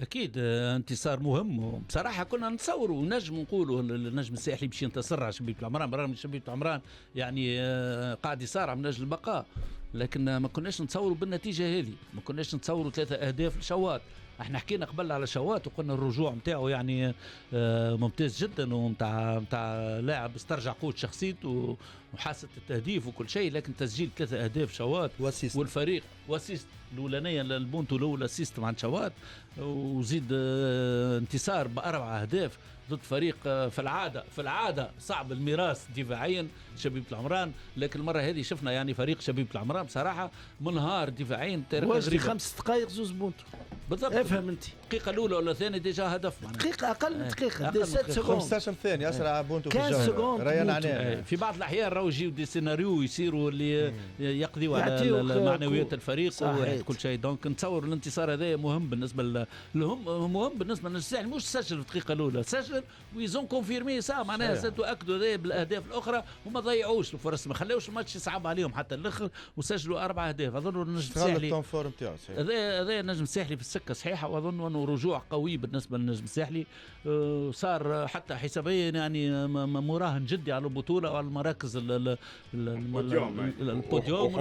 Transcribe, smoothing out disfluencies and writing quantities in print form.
اكيد انتصار مهم بصراحه. كنا نتصوروا ونجم نقولوا النجم الساحلي باش ينتصر على شبيبه العمران، برغم شبيبه العمران يعني قاعد يصارع من اجل البقاء، لكن ما كناش نتصوروا بالنتيجه هذه، ما كناش نتصوروا 3 أهداف لشوات. احنا حكينا قبل على شوات وقلنا الرجوع نتاعو يعني ممتاز جدا، ومتاع لاعب استرجع قوه شخصيته وحاسه التهديف وكل شيء، لكن تسجيل 3 أهداف شوات والفريق واسيست الاولانيه للبونتو الاولى اسيست مع شوات، وزيد انتصار ب4 أهداف ضد فريق في العاده صعب الميراث دفاعيا شبيبه العمران، لكن المره هذه شفنا يعني فريق شبيبه العمران بصراحه منهار دفاعيا. واجري 5 دقائق زوز بونتو بالضبط، افهم انت الدقيقه الاولى ولا الثانيه ديجا هدف دقيقه اقل من دقيقه 15 ثانيه اسرع بونتو في الجو ريان عنان. في بعض الاحيان راهو يجيو دي سيناريو يصيروا اللي يقضيوا على معنويات الفريق وكل شيء. دونك نتصور الانتصار هذا مهم بالنسبه مهم بالنسبه للساحل، مش سجل في الدقيقه الاولى، سجل ويزون كونفيرمي ساعه معناها ستؤكدوا هذا بالاهداف الاخرى، وما ضيعوش الفرص، ما خلوش الماتش يصعب عليهم حتى الاخر، وسجلوا 4 أهداف. اظن النجم الساحلي هذا النجم الساحلي في السكه صحيحه، واظن انه رجوع قوي بالنسبه للنجم الساحلي. صار حتى حسابيا يعني مراهن جدي على البطوله وعلى المراكز البوديوم